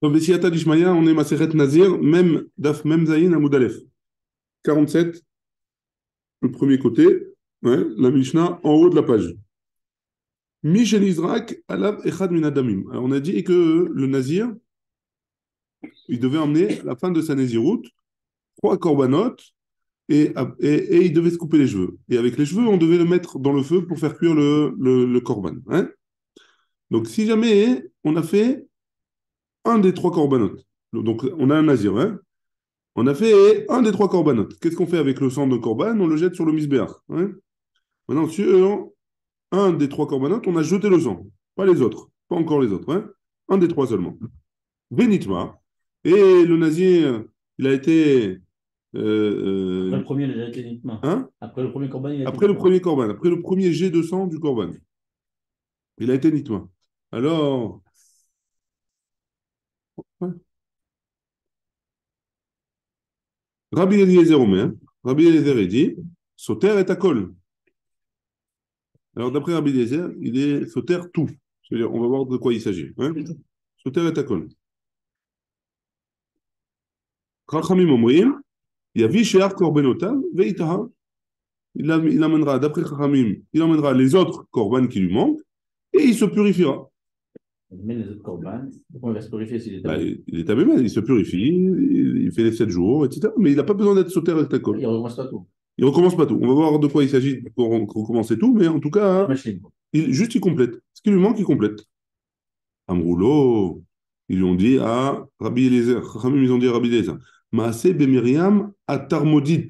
Donc, Bessiyata d'Ishmaïa, on est Maseret Nazir, même Daf, même Zayin, Amoud Aleph. 47, le premier côté, ouais, la Mishnah en haut de la page. Michel Izrak, Alav Echad Minadamim. Alors, on a dit que le Nazir, il devait emmener à la fin de sa Naziroute trois corbanotes et il devait se couper les cheveux. Et avec les cheveux, on devait le mettre dans le feu pour faire cuire le corban. Hein. Donc, si jamais on a fait un des trois corbanotes, donc on a un Nazir, hein, on a fait un des trois corbanotes. Qu'est-ce qu'on fait avec le sang de corban? On le jette sur le misbéach. Hein. Maintenant, sur un des trois corbanotes, on a jeté le sang. Pas les autres. Pas encore les autres. Hein. Un des trois seulement. Benitma. Et le nazir, il a été. Après le premier, il a déjà été nitma. Hein. Après le premier corban, il a été Après le nitma. premier corban, après le premier jet de sang du corban, il a été nitma. Alors, ouais. Rabbi Eliezer Omer, Rabbi Eliezer il dit, Soter et Akol. Alors, d'après Rabbi Eliezer, il est Soter tout. C'est-à-dire, on va voir de quoi il s'agit. Hein. Soter et Akol. Chachamim Omrim, Yavi Shear Korbenotav, Veitaha. Il amènera, d'après Chachamim, il amènera les autres korban qui lui manquent et il se purifiera. Il met les autres corbanes. Pourquoi il va se purifier s'il est Bah, tabou? il est abîmé, il se purifie, il fait les 7 jours, etc. Mais il n'a pas besoin d'être sauté avec ta colle. Il recommence pas tout. Il recommence pas tout. On va voir de quoi il s'agit pour recommencer tout, mais en tout cas, hein, Machine. juste il complète. Ce qui lui manque, il complète. Amroulo, ils lui ont dit à Rabbi Eliezer, Chachamim, ils ont dit à Rabbi Eliezer, Maaseh Bemiriam à Tarmodit.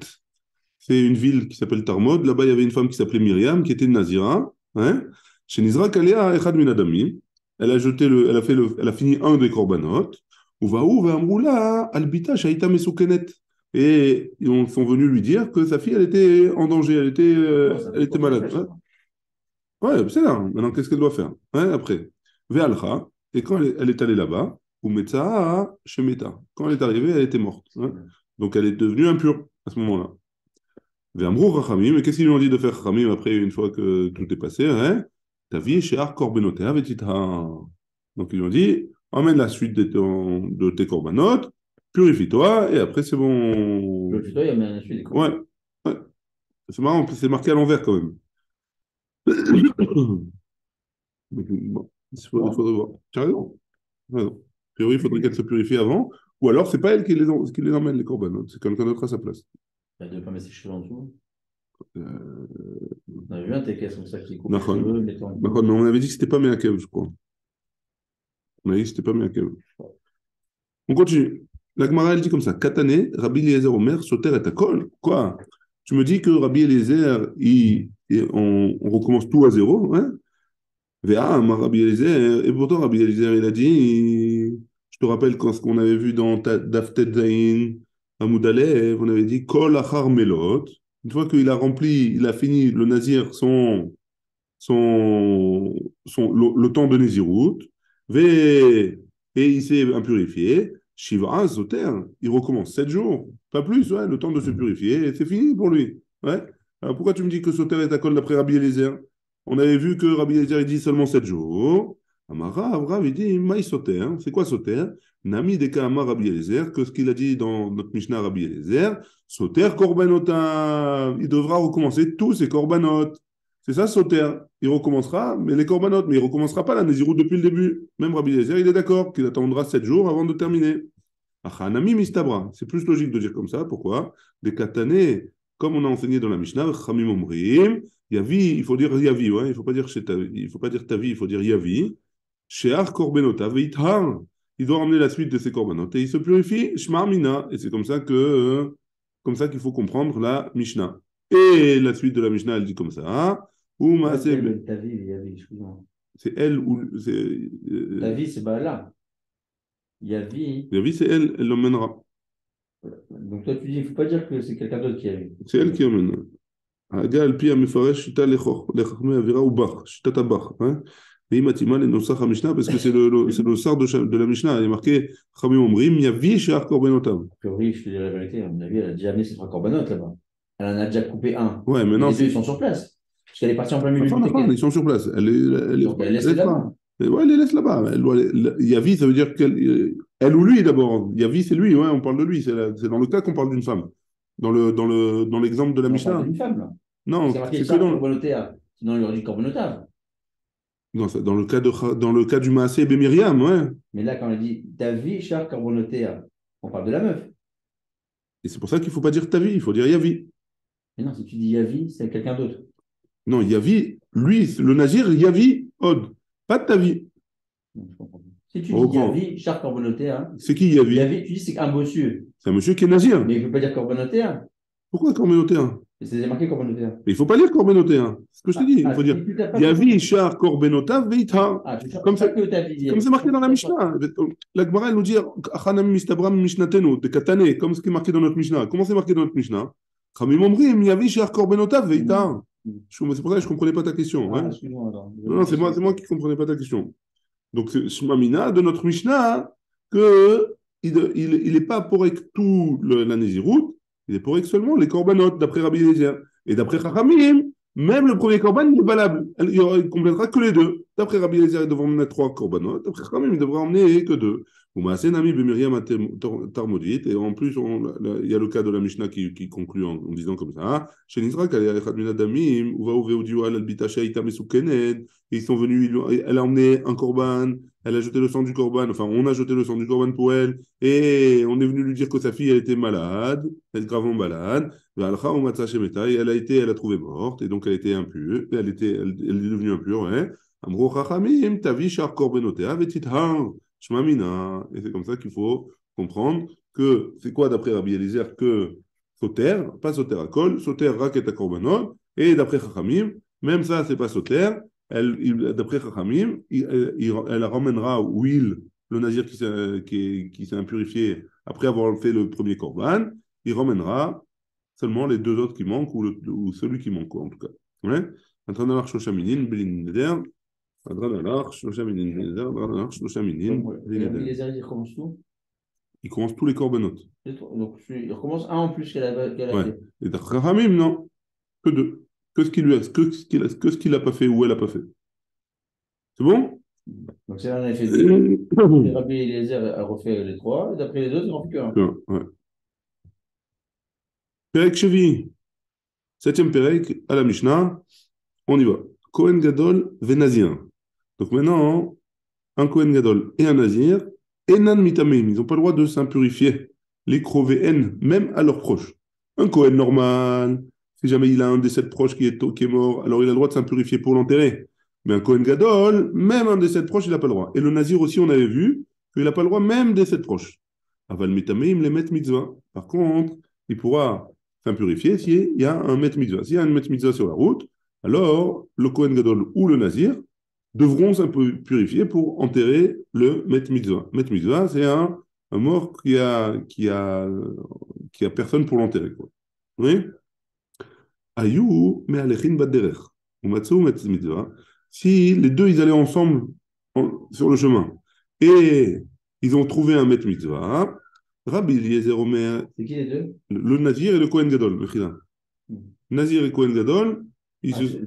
C'est une ville qui s'appelle Tarmod. Là-bas, il y avait une femme qui s'appelait Myriam, qui était une Nazira. Hein. Chez Nizra Kalea Echad Minadamim. Elle a jeté elle a fini un des korbanot. Uvaou ve'amroula albita shaita mesukenet. Et ils sont venus lui dire que sa fille, elle était en danger, Non, ça elle fait était quoi qu'elle malade. fait, Ouais, ça? ouais, c'est là. Maintenant, qu'est-ce qu'elle doit faire? Hein, après, ve'alcha. Et quand elle est allée là-bas, umetsa shemeta. Quand elle est arrivée, elle était morte. Hein. Donc, elle est devenue impure à ce moment-là. Ve'amrou Chachamim, mais qu'est-ce qu'ils lui ont dit de faire Chachamim après, une fois que tout est passé, hein? Ta vie chez Ar Korbenotea Vetita. Donc ils lui ont dit, emmène la suite de tes corbanotes, purifie-toi, et après c'est Le bon. tuto, il y a mis un suivi des Ouais, corbanes. ouais. C'est marrant, c'est marqué à l'envers quand même. Donc, bon, il Bon, faudrait voir. Tu as raison. Tu as raison. A priori, il faudrait qu'elle se purifie avant, ou alors c'est pas elle qui les emmène, les corbanotes, c'est quelqu'un d'autre à sa place. elle ne pas mettre ses cheveux en dessous. Euh, On a vu un TKS comme ça qui coupe les Nahon. cheveux, mettait en Nahon, dessous. mais on avait dit que c'était pas Meakev, je crois. On avait dit que c'était pas Meakev. On continue. La Gemara, elle dit comme ça. Katane, Rabbi Eliezer Omer, Soter et Akol. Quoi? Tu me dis que Rabbi Eliezer, on recommence tout à zéro, hein? Ve'am, Rabbi Eliezer. Et pourtant, Rabbi Eliezer, il a dit, je te rappelle quand ce qu'on avait vu dans Daftet Zain, Amoud Alev, on avait dit Kol Achar Melot. Une fois qu'il a rempli, il a fini le Nazir, son, le temps de Nézirut, et il s'est impurifié. Shiva, Soter, il recommence 7 jours, pas plus, ouais, le temps de se purifier, et c'est fini pour lui. Ouais. Alors pourquoi tu me dis que Soter est à col d'après Rabbi Eliezer? On avait vu que Rabbi Eliezer il dit seulement 7 jours. Amara, Avrav, il dit Maï Soter. C'est quoi Soter? Nami Deka Amar Rabbi Eliezer, que ce qu'il a dit dans notre Mishnah Rabbi Eliezer, Soter Korbanota, il devra recommencer tous ses Korbanot. C'est ça, Soter. Il recommencera, mais les corbanotes, mais il ne recommencera pas la Nézirut depuis le début. Même Rabbi Eliezer, il est d'accord qu'il attendra 7 jours avant de terminer. Achanami mistabra. C'est plus logique de dire comme ça. Pourquoi? Des katané, comme on a enseigné dans la Mishnah, Chamim omrim, Yavi, il faut dire Yavi, ouais, il ne faut pas dire il faut pas dire Tavi, il faut dire Yavi. Shear korbenota veithar. Il doit ramener la suite de ses corbanotes et il se purifie, Shma Mina. Et c'est comme ça qu'il faut comprendre la Mishnah. Et la suite de la Mishnah, elle dit comme ça. Ouais, ta vie, il y avait, excuse-moi. C'est elle ou c'est Ta vie, c'est bah là. Il y a vie. la vie, c'est elle, elle l'emmènera. Donc toi, tu dis, il ne faut pas dire que c'est quelqu'un d'autre qui a vu. C'est elle qui emmène. ההגה על פי המפרש שיטה לחכמי אווירה הוא בח, שיטת הבח. Hein? והיא מתאימה לנוסח המשנה, parce que c'est le sort de la Mishnah. Il est marqué, חכמים אומרים, יביא שאר קורבנותיו. Oui, je te dis la vérité. À mon avis, elle a déjà amené ses trois corbanotes là-bas. Elle en a déjà coupé un. Ouais, mais Et non, les deux, ils sont sur place. Parce qu'elle est partie en plein milieu enfin, du TK. ils sont sur place. Donc elle laisse Elle est là-bas. ouais, elle les laisse là-bas. Yavi, ça veut dire qu'elle Elle ou lui d'abord. Yavi, c'est lui, ouais, on parle de lui. C'est dans le cas qu'on parle d'une femme. Dans l'exemple de la Mais on parle Mishnah. d'une femme, là. Parce qu'il Non, y a marqué c'est que Char dans, Korbonotea. Sinon, il aurait dit Korbonotav. non, dans le cas du Maaseh Ben Miriam, ouais. Mais là, quand il dit Davi Char Korbonotea, on parle de la meuf. Et c'est pour ça qu'il ne faut pas dire ta vie, il faut dire Yavi. Mais non, si tu dis Yavi, c'est quelqu'un d'autre. Non, Yavi, lui, le Nazir, Yavi, Od. Pas de ta vie. Non, je comprends pas. Si tu On dis reprend. Yavi Char Korbonotea, C'est qui Yavi? Yavi, tu dis c'est un bossu. C'est un monsieur qui est Nazir. Mais il ne peut pas dire Korbonotea. Pourquoi Corbenotéen? C'est marqué Korbonotea. Mais il ne faut pas lire Corbenotéen. C'est ce que je te dis. Il faut dire Si tu n'as pas que Yavi, Shar, Corbenotav, Veita. tu Comme cherches pas c'est que ta vie. comme c'est marqué dans la Mishnah. La Gemara, elle nous dit Achanam mistabram mishnatenu, de katane, comme ce qui est marqué dans notre Mishnah. Comment c'est marqué dans notre Mishnah? Chamim omrim, Yavi, Shar, Corbenotav, Veita. C'est pour ça que je ne comprenais pas ta question. Hein. Excuse-moi alors. Non, non, c'est moi qui ne comprenais pas ta question. Donc, c'est Shmamina de notre Mishnah que il n'est pas porek tout la Nézirut, il est porek seulement les korbanot, d'après Rabbi Eliezer. Et d'après Chachamim, même le premier korban, il est valable. Il complétera que les deux. D'après Rabbi Eliezer, il devrait emmener trois korbanot. D'après Chachamim, il devrait emmener que deux. Ou Maaseh Nami B'Miriam Tarmodit. Et en plus, il y a le cas de la Mishnah qui conclut en disant comme ça chez Nizrak, elle est Echad Minadamim, ou va au Veodiwa, l'Albitasha, Itam et Soukened. Ils sont venus, elle a emmené un korban, elle a jeté le sang du korban, enfin on a jeté le sang du korban pour elle, et on est venu lui dire que sa fille elle était malade, elle est gravement malade, et elle a trouvé morte, et donc elle était impure, elle est devenue impure, ouais. Amro Chachamim, tavi shar korbenotea vetithar, shmamina. Et c'est comme ça qu'il faut comprendre que c'est quoi d'après Rabbi Eliezer que Soter, pas Soter à Kol, Soter raket à korbanot, et d'après Chachamim, même ça c'est pas Soter, d'après Chachamim, elle ramènera Will, le nazir qui s'est impurifié après avoir fait le premier korban, il ramènera seulement les deux autres qui manquent ou celui qui manque, quoi, en tout cas. Ouais. Adranalach Shoshaminin, Belin Neder, Adranalach Shoshaminin, Neder, Adranalach Shoshaminin, Et Belin Rabbi Neder. Eliezer, il recommence tout. Il commence tous les corbanotes. Donc, il recommence un en plus qu'elle a Ouais. fait. Et d'après Chachamim, non. Que deux. Que ce qu'il lui a, que ce qu'il a pas fait ou elle a pas fait. C'est bon? Donc, c'est là, on a fait deux. Et Rabbi Eliezer a refait les trois. Et d'après les autres, il n'en fait qu'un. Ouais. Perek Chevi, septième Perek, à la Mishnah, on y va. Kohen Gadol Venazir. Donc maintenant, un Kohen Gadol et un Nazir, Enan Mitamim, ils n'ont pas le droit de s'impurifier, les N, même à leurs proches. Un Kohen normal, si jamais il a un des sept proches qui est mort, alors il a le droit de s'impurifier pour l'enterrer. Mais un Kohen Gadol, même un des sept proches, il n'a pas le droit. Et le Nazir aussi, on avait vu qu'il n'a pas le droit même des sept proches. Aval Mitamim, les Met Mitzvah. Par contre, il pourra s'impurifier s'il y a un Met Mitzvah. S'il y a un Met Mitzvah sur la route, alors le Kohen Gadol ou le Nazir devront purifier pour enterrer le Met Mitzvah. Met Mitzvah, c'est un mort qui a personne pour l'enterrer. Quoi. Oui? Ayou, mais alechin baderech. Umatsu Met Mitzvah. Si les deux, ils allaient ensemble sur le chemin et ils ont trouvé un Met Mitzvah, Rabbi Eliezer Omer, C'est qui les deux? le Nazir et le Kohen Gadol, le Chida. Nazir et Kohen Gadol,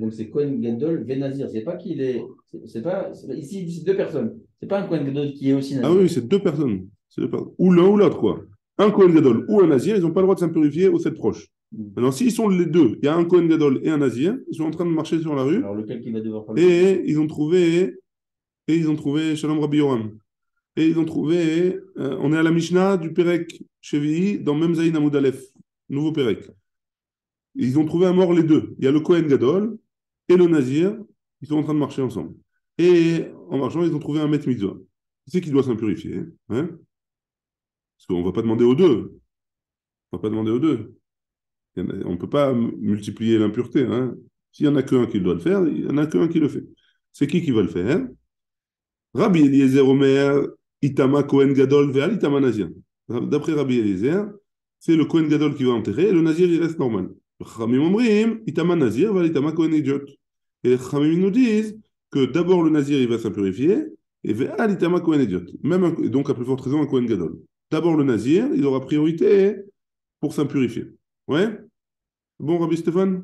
Donc, c'est Kohen Gadol Venazir. C'est pas qu'il est. Ici, c'est deux personnes. C'est pas un Kohen Gadol qui est aussi Ah Nazir. oui, c'est deux personnes. Ou l'un ou l'autre, quoi. Un Kohen Gadol ou un Nazir, ils n'ont pas le droit de s'impurifier aux sept proches. Maintenant, s'ils sont les deux, il y a un Kohen Gadol et un Nazir, ils sont en train de marcher sur la rue, Alors, lequel qui va devoir faire et ils ont trouvé Shalom Rabbi Yoram. Et ils ont trouvé, on est à la Mishnah du Perek Chevi, dans Memzaïn Amoud Aleph, nouveau Perek. Ils ont trouvé un mort les deux. Il y a le Kohen Gadol et le Nazir, ils sont en train de marcher ensemble. Et en marchant, ils ont trouvé un Met Mitzvah. Qui c'est qui doit s'impurifier, hein? Parce qu'on ne va pas demander aux deux. On va pas demander aux deux. On ne peut pas multiplier l'impureté. Hein. S'il n'y en a qu'un qui doit le faire, il n'y en a qu'un qui le fait. C'est qui va le faire? Rabbi Eliezer Omer, Itama Kohen Gadol Ve'al Itama Nazir. D'après Rabbi Eliezer, c'est le Kohen Gadol qui va enterrer et le Nazir, il reste normal. Chamim Omrim, Itama Nazir Ve'al Itama Kohen Idiot. Et les Chamim nous disent que d'abord le Nazir, il va s'impurifier et Ve'al Itama Kohen Idiot. Donc, à plus forte raison, un Kohen Gadol. D'abord le Nazir, il aura priorité pour s'impurifier. Ouais? Bon, Rabbi Stéphane?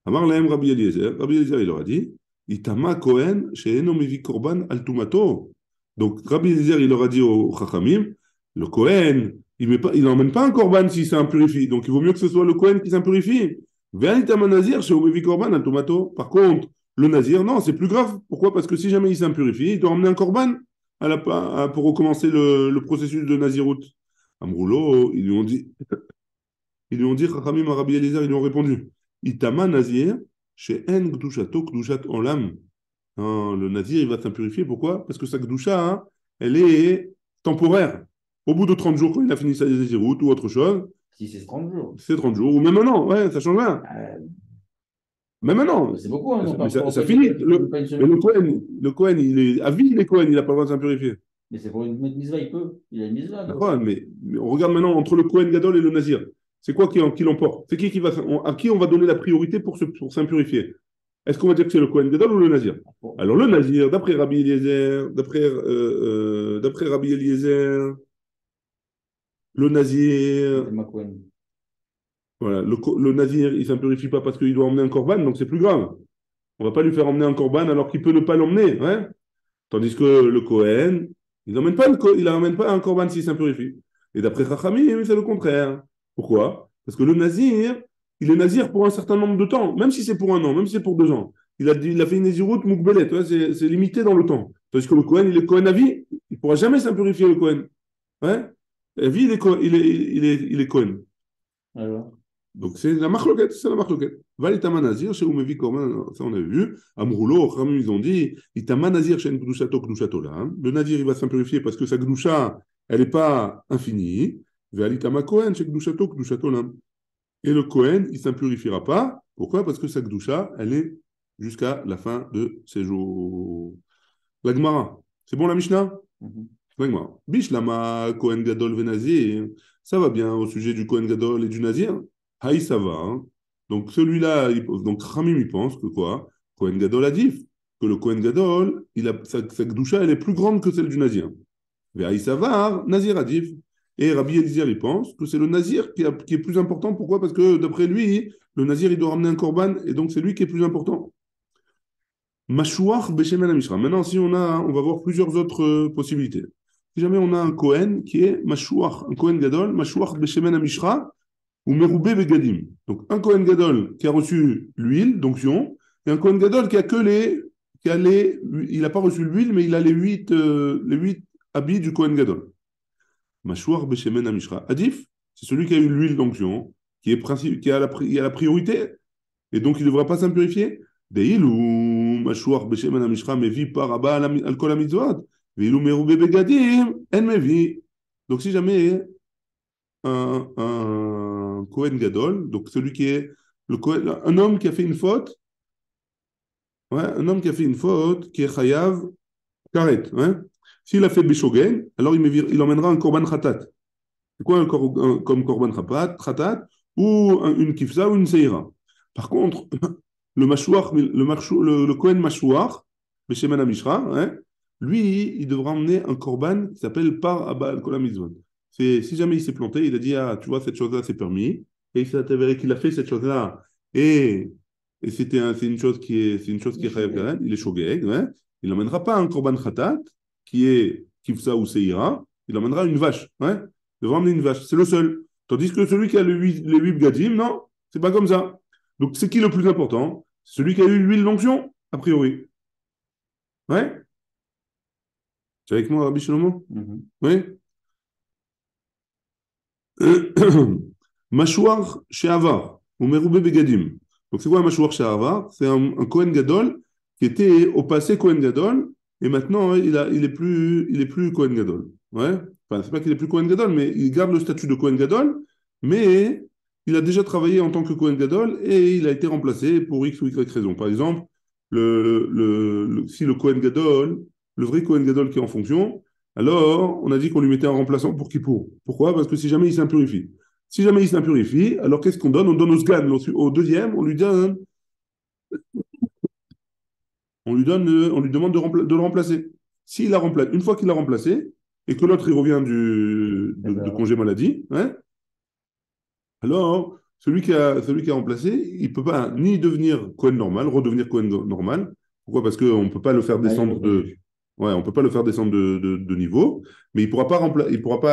Amar Lahem Rabbi Eliezer. Rabbi Eliezer, il leur a dit Itama Kohen, she'eno mivi korban al tumato. Donc, Rabbi Eliezer, il leur a dit au Chachamim, le Kohen, il n'emmène pas un korban s'il s'impurifie. Donc, il vaut mieux que ce soit le Kohen qui s'impurifie. Ve'anitam nazir chez Omevi korban al tomato. Par contre, le nazir, non, c'est plus grave. Pourquoi? Parce que si jamais il s'impurifie, il doit emmener un korban pour recommencer le processus de nazirout. Amroulo, ils lui ont dit, Chachamim à Rabbi Eliezer, ils lui ont répondu, Itama nazir chez En Gdushato Gdushat Olam. Non, le nazir, il va s'impurifier. Pourquoi? Parce que sa gdoucha, hein, elle est temporaire. Au bout de 30 jours, quand il a fini sa naziroute ou autre chose, Si c'est 30 jours. c'est 30 jours, ou même un an, ouais, ça change rien. Même un an. C'est beaucoup, hein, non, Mais par rapport ça au finit. pas une Mais semaine. Le Cohen, il est à vie, il est Cohen, il n'a pas le droit de s'imprimer. Mais c'est pour une mitzvah, il peut. Il a une mitzvah, donc. D'accord, mais on regarde maintenant entre le Cohen Gadol et le Nazir. C'est quoi qui l'emporte? C'est qui va, à qui on va donner la priorité pour s'impurifier? Est-ce qu'on va dire que c'est le Cohen Gadol ou le Nazir? Bon, Alors le Nazir, d'après Rabbi Eliezer, d'après Rabbi Eliezer, le c'était Nazir, ma Cohen. voilà, le Nazir, il ne s'impurifie pas parce qu'il doit emmener un korban, donc c'est plus grave. On ne va pas lui faire emmener un korban alors qu'il peut ne pas l'emmener. Hein. Tandis que le Kohen, il n'emmène pas un korban s'il s'impurifie. Et d'après Chachamim, c'est le contraire. Pourquoi? Parce que le Nazir, il est Nazir pour un certain nombre de temps, même si c'est pour un an, même si c'est pour 2 ans. Il a fait une Naziroute Moukbelet, c'est limité dans le temps. Tandis que le Kohen, il est Kohen à vie, il ne pourra jamais s'impurifier, le Kohen. Ouais? À vie, il est Kohen. Alors, Donc c'est la marloquette, c'est la marloquette. Valitama Nazir, chez Umevi Korban, ça on a vu. Amroulo, Khamim, ils ont dit, Itama Nazir, chez Gdushato, Gdushato là. Le Nazir, il va s'impurifier parce que sa Gdusha, elle n'est pas infinie. Valitama Kohen, chez Gdushato, Gdushato là. Et le Kohen, il ne s'impurifiera pas. Pourquoi? Parce que sa Gdusha, elle est jusqu'à la fin de ses jours. La Gemara. C'est bon la Mishnah? mhm. La Gemara. Bishlama, Kohen Gadol, Venazir. Ça va bien au sujet du Kohen Gadol et du Nazir? Haï, ça va. Hein. Donc celui-là, donc Ramim, il pense que quoi? Kohen Gadol a dit que le Kohen Gadol, sa Gdusha, elle est plus grande que celle du Nazir. Mais Haï, ça va, Nazir a dit. Et Rabbi Eliezer, il pense que c'est le Nazir qui est plus important. Pourquoi? Parce que d'après lui, le Nazir, il doit ramener un korban, et donc c'est lui qui est plus important. Mashouach Beshemen Amishra. Maintenant, si on va voir plusieurs autres possibilités. Si jamais on a un Kohen qui est Mashouach, un Kohen Gadol, Mashouach Beshemen Amishra, ou Meroubé Begadim. Donc, un Kohen Gadol qui a reçu l'huile, d'onction, et un Kohen Gadol qui a que il n'a pas reçu l'huile, mais il a les huit habits du Kohen Gadol. Mashouar Beshemen Amishra. Adif, c'est celui qui a eu l'huile d'onction, qui a la priorité, et donc il ne devra pas s'impurifier. Deilou, Mashouar Beshemen Amishra, Mevi par Abba al Kol Mitzvot. Veilou Meroubé Begadim, En Mevi. Donc, si jamais un Kohen Gadol, donc celui qui est un homme qui a fait une faute, ouais, un homme qui a fait une faute, qui est Chayav Karet. Ouais. S'il a fait Bishogen, alors il emmènera un Korban Khatat. C'est quoi comme Korban Khatat? Ou une Kifza ou une Seira. Par contre, le Kohen Mashouach, Beshemen Amishra, ouais, lui, il devra emmener un Korban qui s'appelle Par Abba al Kol Mitzvot. Si jamais il s'est planté, il a dit, ah, tu vois, cette chose-là, c'est permis. Et il s'est avéré qu'il a fait cette chose-là. Et c'est une chose qui est Chayav Karet, il est Shogeg, ouais. Il n'emmènera pas un Korban Khatat, qui est Kifsa ou Seira, il emmènera une vache, ouais. Il devra emmener une vache, c'est le seul. Tandis que celui qui a les 8 Gadim, non, c'est pas comme ça. Donc c'est qui le plus important? Celui qui a eu l'huile d'onction, a priori. Ouais? Tu es avec moi, Rabbi Shlomo? Mhm. Oui? Mâchoire chez Avar, ou Meroubé Begadim. Donc, c'est quoi un mâchoire chez Avar? C'est un Kohen Gadol qui était au passé Kohen Gadol, et maintenant, hein, il est plus Kohen Gadol. Ouais? Enfin, c'est pas qu'il est plus Kohen Gadol, mais il garde le statut de Kohen Gadol, mais il a déjà travaillé en tant que Kohen Gadol et il a été remplacé pour X ou Y raison. Par exemple, si le Kohen Gadol, le vrai Kohen Gadol qui est en fonction, alors on a dit qu'on lui mettait un remplaçant pour Kippour. Pourquoi? Parce que si jamais il s'impurifie. Si jamais il s'impurifie, alors qu'est-ce qu'on donne? On donne au Sgan, au deuxième, on lui demande de le remplacer. S'il la remplace, une fois qu'il l'a remplacé, et que l'autre il revient de congé maladie, hein, alors celui qui a remplacé, il ne peut pas ni devenir Cohen normal, redevenir Cohen normal. Pourquoi? Parce qu'on ne peut pas le faire Ah, il est descendre reconnu. Ouais, on ne peut pas le faire descendre de niveau, mais il pourra pas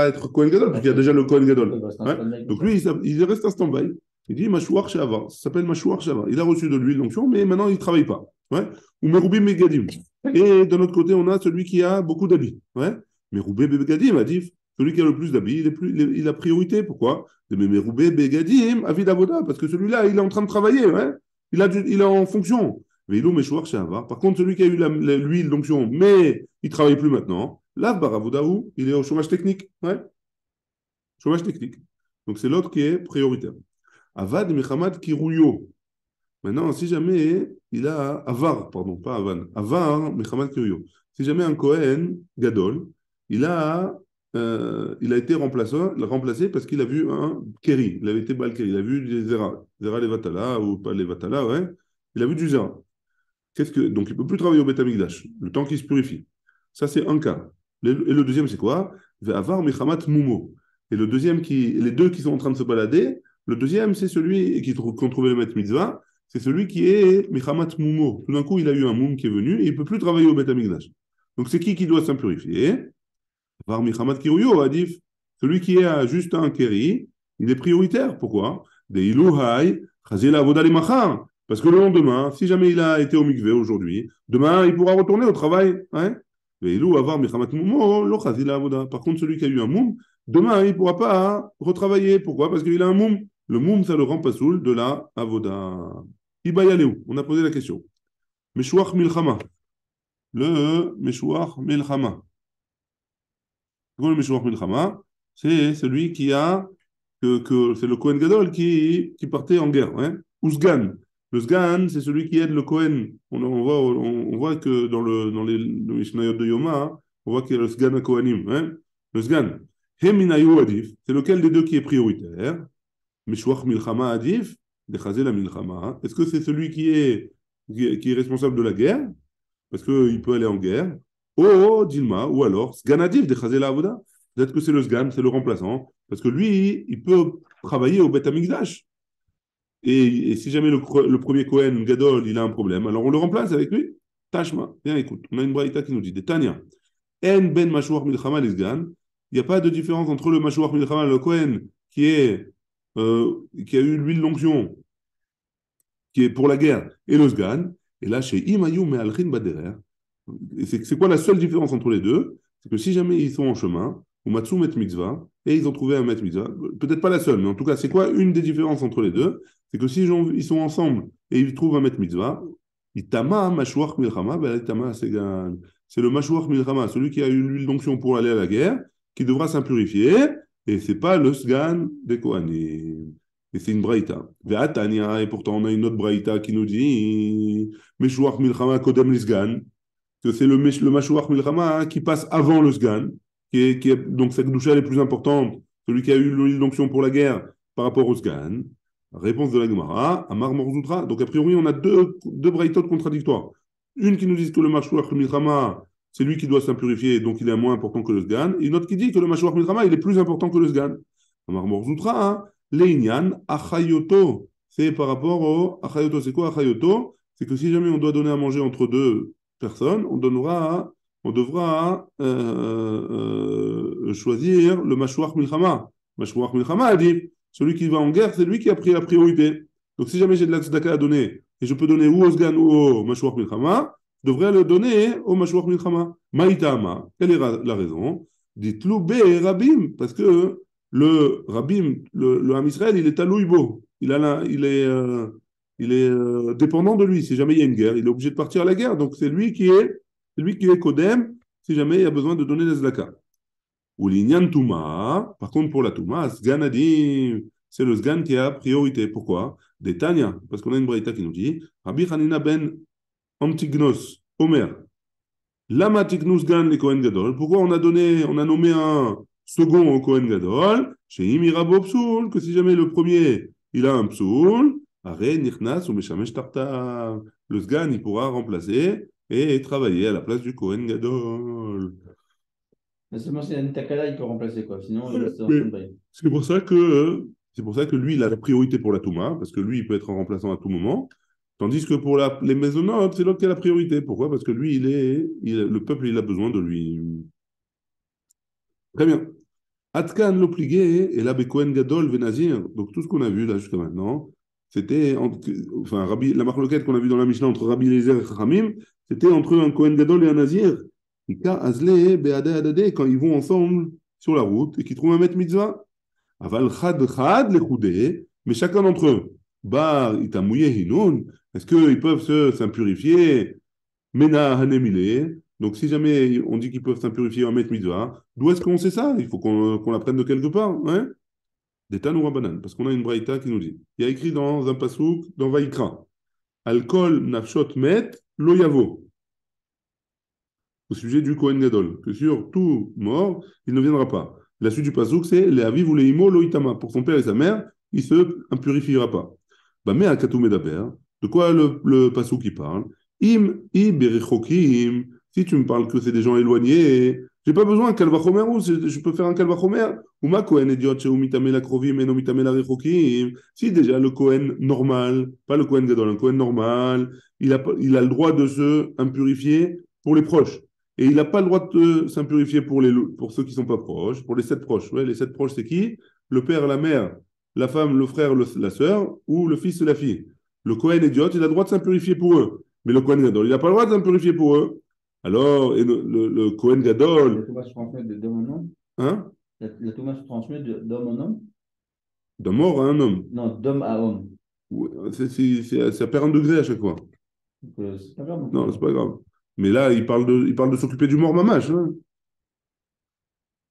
être Kohen Gadol, parce qu'il y a déjà le Kohen Gadol. Il va rester en Ouais. stand-by comme Donc ça. lui, il reste en stand-by. Il dit Mashouar Shava. Ça s'appelle Mashouar Shava. Il a reçu de l'huile d'onction, mais maintenant il ne travaille pas. Ouais. Ou Meroubi Megadim. Et de l'autre côté, on a celui qui a beaucoup d'habits. Ouais. Meroubé Begadim a dit celui qui a le plus d'habits, il a priorité. Pourquoi? Mais Meroubé Begadim, Avid Avoda, parce que celui-là, il est en train de travailler. Ouais. Il est en fonction. Veilou Meshouar Shava. Par contre, celui qui a eu l'huile d'onction, mais il ne travaille plus maintenant, là, Baravodaou, il est au chômage technique. Ouais. Chômage technique. Donc c'est l'autre qui est prioritaire. Avad Mechamad Kirouyo. Maintenant, si jamais il a Avar, pardon, pas Avan, Avar Mechamad Kirouyo. Si jamais un Kohen Gadol, il a été remplacé parce qu'il a vu un Keri. Il avait été Balkeri. Il a vu des Zera. Zera Levatala ou pas Levatala, ouais. Il a vu du Zera. Donc, il ne peut plus travailler au Beth Amikdash, le temps qu'il se purifie. Ça, c'est un cas. Et le deuxième, c'est quoi? Avar Mechamat Mumo. Et le deuxième, les deux qui sont en train de se balader, le deuxième, c'est celui qui ont trouvé le Maître Mitzvah, c'est celui qui est Mechamat Mumo. Tout d'un coup, il a eu un Moum qui est venu et il ne peut plus travailler au Beth Amikdash. Donc, c'est qui doit s'impurifier? Avar Mechamat Kiruyo, Adif. Celui qui est juste un Keri, il est prioritaire. Pourquoi? Des Iluhai, Chazila Avodali Machar. Parce que le lendemain, si jamais il a été au mikvé aujourd'hui, demain, il pourra retourner au travail. Hein. Par contre, celui qui a eu un moum, demain, il ne pourra pas retravailler. Pourquoi? Parce qu'il a un moum. Le moum, ça le rend pas soul de la avoda. Ibayaleu, on a posé la question. Meshouach milchama. Le Meshouach milchama. Le Meshouach milchama, c'est celui qui a c'est le Kohen Gadol qui partait en guerre. Hein. Ou Sgan. Le Sgan, c'est celui qui aide le Kohen. On voit que dans les Mishnayot de Yoma, hein, on voit qu'il y a le Sgan à Kohanim. Hein. Le Sgan. Heminayu Adif, c'est lequel des deux qui est prioritaire? Meshouach Milchama Adif, Dechazel la Milchama. Hein. Est-ce que c'est celui qui est responsable de la guerre? Parce qu'il peut aller en guerre. Oh, Dilma, ou alors Sgan Adif, Dechazel la Avoda. Peut-être que c'est le Sgan, c'est le remplaçant. Parce que lui, il peut travailler au Beth Amikdash. Et si jamais le premier Kohen, Gadol, il a un problème, alors on le remplace avec lui. Tashma. Viens, écoute. On a une braïta qui nous dit, des Tanya. En ben mashouach milchama lisgan. Il n'y a pas de différence entre le mashouach milchama, le Kohen, qui a eu l'huile d'onction, qui est pour la guerre, et le sgan. Et là, chez Imayou me'alchin baderer. C'est quoi la seule différence entre les deux? C'est que si jamais ils sont en chemin, ou Matsu met mitzvah, et ils ont trouvé un met mitzvah, peut-être pas la seule, mais en tout cas, c'est quoi une des différences entre les deux? C'est que si ils sont ensemble et ils trouvent un met mitzvah, itama mashouach milchama, itama segan. C'est le mashouach milchama, celui qui a eu l'huile d'onction pour aller à la guerre, qui devra s'impurifier, et c'est pas le sgan des Kohanim. Et c'est une braïta. Et pourtant, on a une autre braïta qui nous dit meshouach milchama kodem lisgan, que c'est le Mashouach Milchama hein, qui passe avant le Sgan, donc cette douche est plus importante, celui qui a eu l'huile d'onction pour la guerre par rapport au Sgan. Réponse de la Gemara, Amar Morzoutra. Donc a priori, on a deux braïtotes contradictoires. Une qui nous dit que le Mashouach Milchama, c'est lui qui doit s'impurifier, donc il est moins important que le Sgan. Et une autre qui dit que le Mashouach Milchama, il est plus important que le Sgan. Amar Morzoutra, hein, Leinian, Achayoto. C'est par rapport au Achayoto. C'est quoi Achayoto? C'est que si jamais on doit donner à manger entre deux personne, on devra choisir le Mashouach Milchama. Mashouach Milchama a dit, celui qui va en guerre, c'est lui qui a pris la priorité. Donc si jamais j'ai de la tzedaka à donner, et je peux donner ou au Sgan ou au Mashouach Milchama, je devrais le donner au Mashouach Milchama. Maïtama, quelle est la raison? Dites-le B Rabim, parce que le Rabim, le Ham Israël, il est à l'Ouibo. Il est dépendant de lui. Si jamais il y a une guerre, il est obligé de partir à la guerre. Donc c'est lui qui est Kodem si jamais il y a besoin de donner les zlaka. Ou l'Inyan Touma, par contre pour la Touma, Sgan a dit, c'est le Sgan qui a priorité. Pourquoi? Des Tanya, parce qu'on a une braïta qui nous dit, Rabbi Hanina ben Antignos, Omer, Lama Tiknus Sgan les Kohen Gadol. Pourquoi on a nommé un second au Kohen Gadol, chez Imira Psoul, que si jamais le premier, il a un Psoul, Aré, Nichnas ou Meshamesh Tartar. Le Sgan, il pourra remplacer et travailler à la place du Kohen Gadol. Mais seulement s'il y a une takala, il peut remplacer quoi. Sinon, il reste en Mais stand-by. c'est pour ça que lui, il a la priorité pour la Touma, parce que lui, il peut être en remplaçant à tout moment. Tandis que pour les maisonnotes, c'est l'autre qui a la priorité. Pourquoi? Parce que lui, le peuple, il a besoin de lui. Très bien. Atkan l'obligé, et là, Kohen Gadol Venazir. Donc, tout ce qu'on a vu là jusqu'à maintenant, c'était, enfin, la marloquette qu'on a vue dans la Mishnah entre Rabbi Eliezer et Chachamim, c'était entre un Kohen Gadol et un Nazir. Ika Azle, Beade Adade, quand ils vont ensemble sur la route et qu'ils trouvent un maître mitzvah. Aval Chad Chad le mais chacun d'entre eux, Bar Itamouye Hinun, est-ce qu'ils peuvent s'impurifier? Mena Hanemile. Donc, si jamais on dit qu'ils peuvent s'impurifier en maître mitzvah, d'où est-ce qu'on sait ça? Il faut qu'on l'apprenne de quelque part. Hein? Des Tanoura Banan, parce qu'on a une braïta qui nous dit. Il y a écrit dans un pasouk, dans Vaïkra, Alkol Nafshot Met Lo Yavo, au sujet du Kohen Gadol, que sur tout mort, il ne viendra pas. La suite du pasouk, c'est Les Aviv ou les Imo Lo Itama. Pour son père et sa mère, il ne se impurifiera pas. Bah, mais à Katou Medaber, de quoi le pasouk qui parle? Im, I Berichokim. Si tu me parles que c'est des gens éloignés, j'ai pas besoin d'un kalvachomer ou je peux faire un kalvachomer. Ou ma Kohen idiot, chez Umitame la Krovim et Nomitame la Rechokim. Si déjà le Kohen normal, pas le Kohen Gadol, un Kohen normal, il a le droit de se impurifier pour les proches. Et il n'a pas le droit de s'impurifier pour ceux qui ne sont pas proches, pour les 7 proches. Ouais, les 7 proches, c'est qui? Le père, la mère, la femme, le frère, la sœur, ou le fils et la fille. Le Kohen idiot, il a le droit de s'impurifier pour eux. Mais le Kohen Gadol, il n'a pas le droit de s'impurifier pour eux. Alors, et le Kohen La Gadol, Touma se transmet d'homme en homme. hein, La Touma se transmet d'homme en homme. d'un mort à un homme. Non, d'homme à homme. Ouais, ça perd un degré à chaque fois. Donc, c'est pas grave non Non, plus. c'est pas grave. Mais là, il parle de s'occuper du mort mamache. Hein.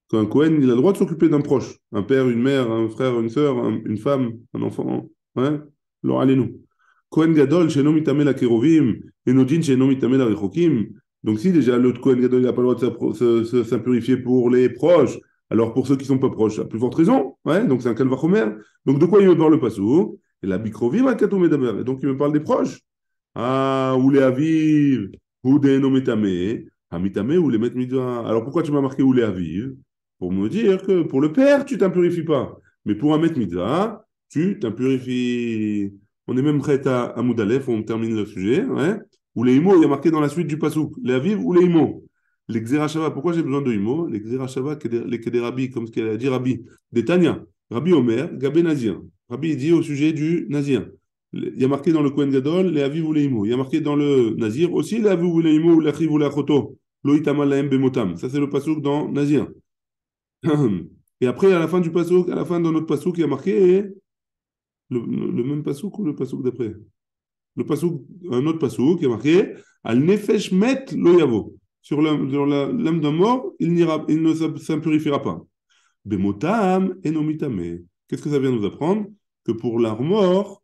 Qu'un Cohen, il a le droit de s'occuper d'un proche. Un père, une mère, un frère, une sœur, une femme, un enfant. Hein? Alors, allez-nous. Cohen Gadol, chez Nomitame la Kérovim, et Nodin, chez Nomitame la Rechokim. Donc, si déjà l'autre Cohen Gadol n'a pas le droit de s'impurifier pour les proches, alors pour ceux qui ne sont pas proches, à plus forte raison. Ouais? Donc, c'est un Kalvachomer. Donc, de quoi il me parle le Passou? Et la Bikrovim, à Katou Medaber. Et donc, il me parle des proches. Ah, ou les Aviv, ou des Nomitame. Hamitame ou les mettre mitzvah. Alors pourquoi tu m'as marqué ou les aviv? Pour me dire que pour le père, tu t'impurifies pas. Mais pour un maître mitzvah, tu t'impurifies. On est même prêt à Moudalef, on termine le sujet. Ouais. Ou les imo, il y a marqué dans la suite du pasouk. Les aviv ou les imo. Les xerashava, pourquoi j'ai besoin de imo? Les xerashava, les kederabi, comme ce qu'elle a dit Rabbi. Des Tanya. Rabbi Omer, Gabé Nazir. Rabbi il dit au sujet du Nazir. Il y a marqué dans le Kohen Gadol, les aviv ou les imo. Il y a marqué dans le Nazir aussi, les aviv ou les imo ou l'achiv ou l'achoto. Loïtama laem bemotam. Ça, c'est le pasouk dans Nazir. Et après, à la fin du pasouk, à la fin de notre pasouk, il y a marqué le même pasouk ou le pasouk d'après? Le pasouk, un autre pasouk, il y a marqué Al nefesh met lo yavo. Sur l'âme d'un mort, il ne s'impurifiera pas. Bemotam enomitame. Qu'est-ce que ça vient nous apprendre? Que pour leur mort,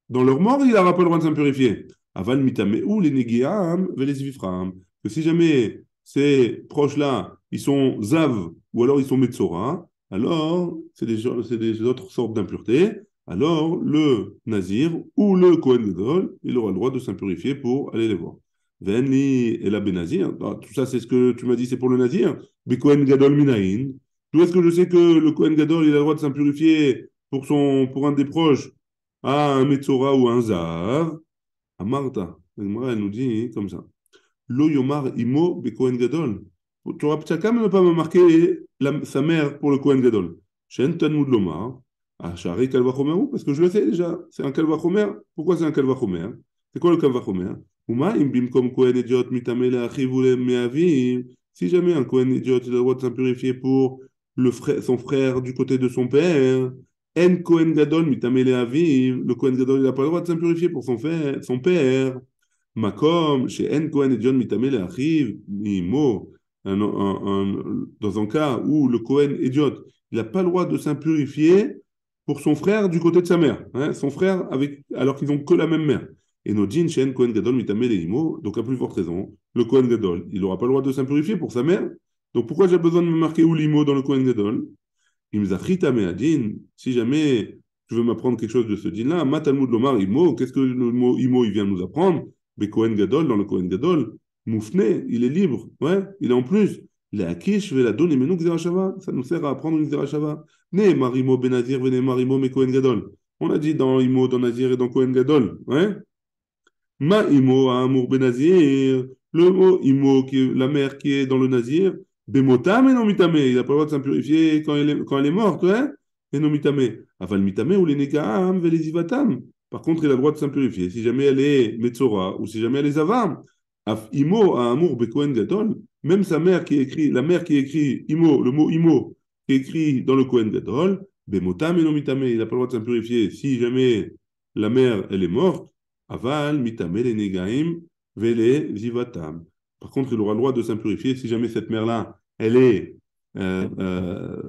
dans leur mort, il n'aura pas le droit de s'impurifier. Aval mitame ou les negiam veles vifram. Que si jamais ces proches-là, ils sont zav ou alors ils sont metzora, alors c'est des autres sortes d'impuretés. Alors le nazir ou le Kohen Gadol, il aura le droit de s'impurifier pour aller les voir. Venli et la benazir. Tout ça, c'est ce que tu m'as dit, c'est pour le nazir. Be Kohen Gadol minaïn. D'où est-ce que je sais que le Kohen Gadol, il a le droit de s'impurifier pour un des proches? Ah, un Metzora ou un Zahar, à Martha. Elle nous dit comme ça. Lo Yomar Imo be Kohen Gadol. Tu auras quand même ne pas me marquer sa mère pour le Kohen Gadol. Shen Talmud Lomar. Ah, Shari Kalvachomer, parce que je le sais déjà. C'est un Kalvachomer. Pourquoi c'est un Kalvachomer? C'est quoi le Kalvachomer? Uma im bimkom Kohen idiot mitamele achivule meavim. Si jamais un Kohen idiot il a le droit de s'impurifier pour son frère du côté de son père, En Kohen Gadol mitamele aviv. Le Kohen Gadol il n'a pas le droit de s'impurifier pour son père. Makom, chez En Kohen et John Mitamele Achiv, Mimo, dans un cas où le Kohen idiot, il n'a pas le droit de s'impurifier pour son frère du côté de sa mère, hein, son frère alors qu'ils n'ont que la même mère. Et Nodin, chez En Kohen Gadol Mitamele Imo, donc à plus forte raison, le Kohen Gadol, il n'aura pas le droit de s'impurifier pour sa mère. Donc pourquoi j'ai besoin de me marquer Ulimo dans le Kohen Gadol? Imzachita Meadin, si jamais tu veux m'apprendre quelque chose de ce din-là, Matalmud Lomar Imo, qu'est-ce que le mot Imo il vient nous apprendre? Mais Kohen Gadol, dans le Kohen Gadol, Moufne, il est libre, ouais, il est en plus. Les Akish, Veladon et Menouk Zerachava, ça nous sert à apprendre une Zerachava. Ne Marimo Benazir, Vene Marimo, mais Kohen Gadol. On a dit dans Imo, dans Nazir et dans Kohen Gadol, ouais. Ma imo amour benazir. Le mot imo, qui est la mère qui est dans le nazir, bemotam et non mitame. Il n'a pas le droit de s'impurifier quand elle est morte, ouais? Et non mitame. Aval mitame ou les negaam ve les ivatam. Par contre, il a le droit de s'impurifier. Si jamais elle est metzora ou si jamais elle est zavam, af imo amour bekohen gadol. Même sa mère qui écrit, la mère qui écrit imo, le mot imo, qui est écrit dans le kohen gadol, bemotam et non mitame. Il n'a pas le droit de s'impurifier. Si jamais la mère, elle est morte, aval mitame les negaim vele zivatam. Par contre, il aura le droit de s'impurifier si jamais cette mère-là, elle est euh, euh,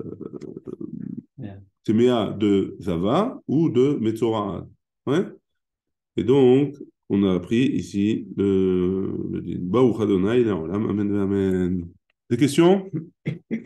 Téméa de Zava ou de Metzora. Ouais? Et donc, on a appris ici le Baruch Adonai, Amen, amen. Des questions?